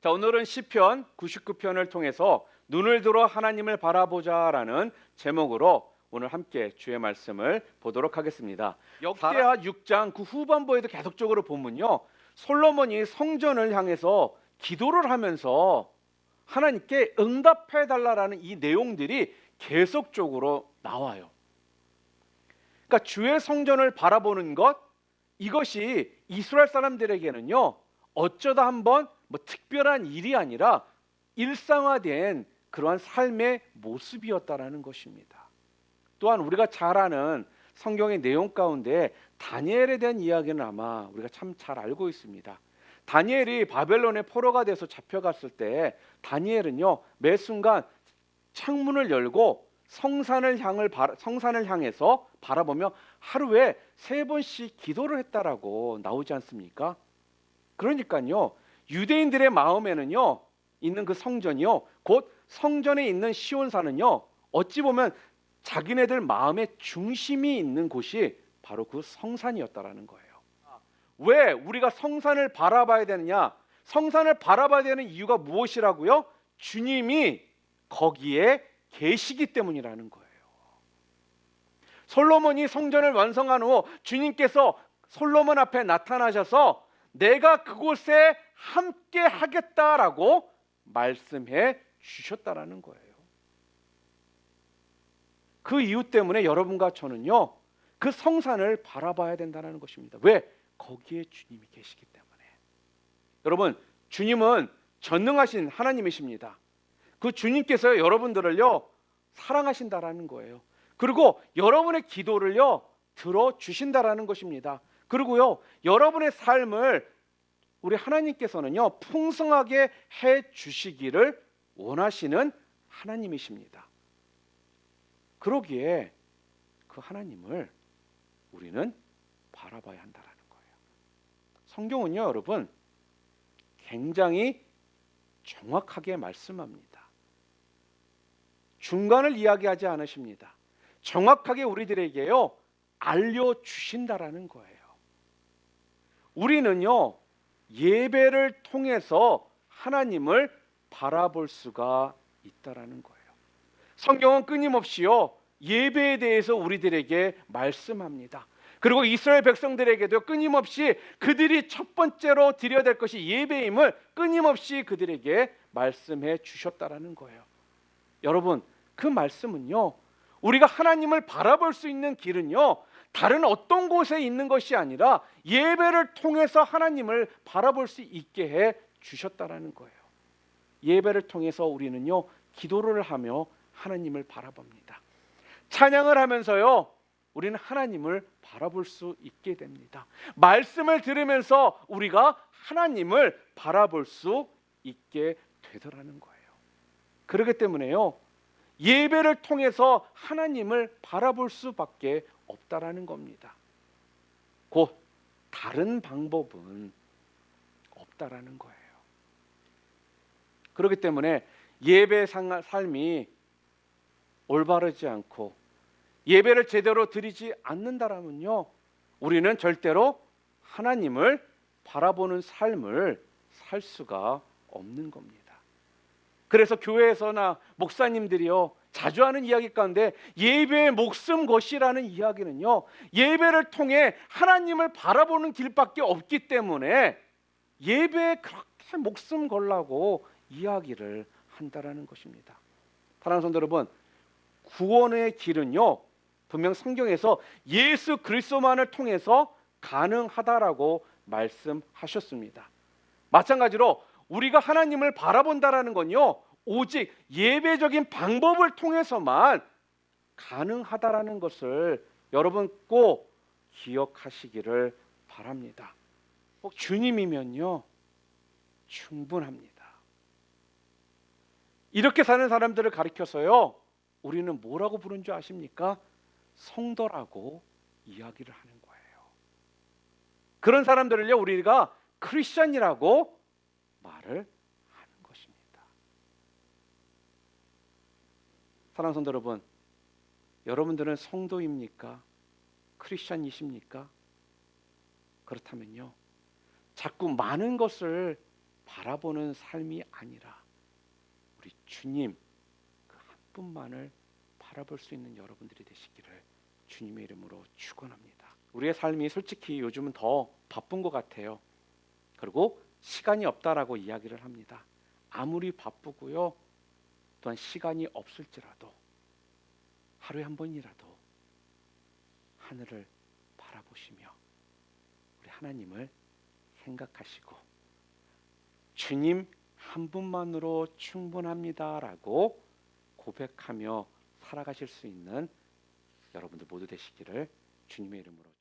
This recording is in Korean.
자, 오늘은 시편 99편을 통해서 눈을 들어 하나님을 바라보자라는 제목으로 오늘 함께 주의 말씀을 보도록 하겠습니다. 역대하 6장 그 후반부에도 계속적으로 보면요, 솔로몬이 성전을 향해서 기도를 하면서 하나님께 응답해 달라라는 이 내용들이 계속적으로 나와요. 그러니까 주의 성전을 바라보는 것, 이것이 이스라엘 사람들에게는요, 어쩌다 한번 뭐 특별한 일이 아니라 일상화된 그러한 삶의 모습이었다라는 것입니다. 또한 우리가 잘 아는 성경의 내용 가운데 다니엘에 대한 이야기는 아마 우리가 참 잘 알고 있습니다. 다니엘이 바벨론의 포로가 돼서 잡혀갔을 때 다니엘은요, 매 순간 창문을 열고 성산을 향해서 바라보며 하루에 3번씩 기도를 했다라고 나오지 않습니까? 그러니까요, 유대인들의 마음에는요 있는 그 성전이요, 곧 성전에 있는 시온산은요, 어찌 보면 자기네들 마음의 중심이 있는 곳이 바로 그 성산이었다라는 거예요. 왜 우리가 성산을 바라봐야 되느냐? 성산을 바라봐야 되는 이유가 무엇이라고요? 주님이 거기에 계시기 때문이라는 거예요. 솔로몬이 성전을 완성한 후 주님께서 솔로몬 앞에 나타나셔서 내가 그곳에 함께 하겠다라고 말씀해 주셨다라는 거예요. 그 이유 때문에 여러분과 저는요, 그 성산을 바라봐야 된다는 것입니다. 왜? 거기에 주님이 계시기 때문에. 여러분, 주님은 전능하신 하나님이십니다. 그 주님께서 여러분들을요 사랑하신다라는 거예요. 그리고 여러분의 기도를요 들어주신다라는 것입니다. 그리고요, 여러분의 삶을 우리 하나님께서는요 풍성하게 해 주시기를 원하시는 하나님이십니다. 그러기에 그 하나님을 우리는 바라봐야 한다라는 거예요. 성경은요, 여러분, 굉장히 정확하게 말씀합니다. 중간을 이야기하지 않으십니다. 정확하게 우리들에게요 알려주신다라는 거예요. 우리는요 예배를 통해서 하나님을 바라볼 수가 있다라는 거예요. 성경은 끊임없이요 예배에 대해서 우리들에게 말씀합니다. 그리고 이스라엘 백성들에게도 끊임없이 그들이 첫 번째로 드려야 될 것이 예배임을 끊임없이 그들에게 말씀해 주셨다라는 거예요. 여러분, 그 말씀은요, 우리가 하나님을 바라볼 수 있는 길은요 다른 어떤 곳에 있는 것이 아니라 예배를 통해서 하나님을 바라볼 수 있게 해 주셨다라는 거예요. 예배를 통해서 우리는요 기도를 하며 하나님을 바라봅니다. 찬양을 하면서요 우리는 하나님을 바라볼 수 있게 됩니다. 말씀을 들으면서 우리가 하나님을 바라볼 수 있게 되더라는 거예요. 그렇기 때문에요 예배를 통해서 하나님을 바라볼 수밖에 없다라는 겁니다. 곧 다른 방법은 없다라는 거예요. 그렇기 때문에 예배 삶이 올바르지 않고 예배를 제대로 드리지 않는다라면요 우리는 절대로 하나님을 바라보는 삶을 살 수가 없는 겁니다. 그래서 교회에서나 목사님들이요 자주 하는 이야기 가운데 예배의 목숨 것이라는 이야기는요 예배를 통해 하나님을 바라보는 길밖에 없기 때문에 예배에 그렇게 목숨 걸라고 이야기를 한다라는 것입니다. 사랑하는 성도 여러분, 구원의 길은요 분명 성경에서 예수 그리스도만을 통해서 가능하다라고 말씀하셨습니다. 마찬가지로 우리가 하나님을 바라본다라는 건요 오직 예배적인 방법을 통해서만 가능하다라는 것을 여러분 꼭 기억하시기를 바랍니다. 주님이면요 충분합니다. 이렇게 사는 사람들을 가리켜서요 우리는 뭐라고 부른 줄 아십니까? 성도라고 이야기를 하는 거예요. 그런 사람들을요 우리가 크리스천이라고 말을 하는 것입니다. 사랑하는 성도 여러분, 여러분들은 성도입니까? 크리스천이십니까? 그렇다면요 자꾸 많은 것을 바라보는 삶이 아니라 우리 주님 그 한 분만을 바라볼 수 있는 여러분들이 되시기를 주님의 이름으로 축원합니다. 우리의 삶이 솔직히 요즘은 더 바쁜 것 같아요. 그리고 시간이 없다라고 이야기를 합니다. 아무리 바쁘고요, 또한 시간이 없을지라도 하루에 한 번이라도 하늘을 바라보시며 우리 하나님을 생각하시고 주님 한 분만으로 충분합니다라고 고백하며 살아가실 수 있는 여러분들 모두 되시기를 주님의 이름으로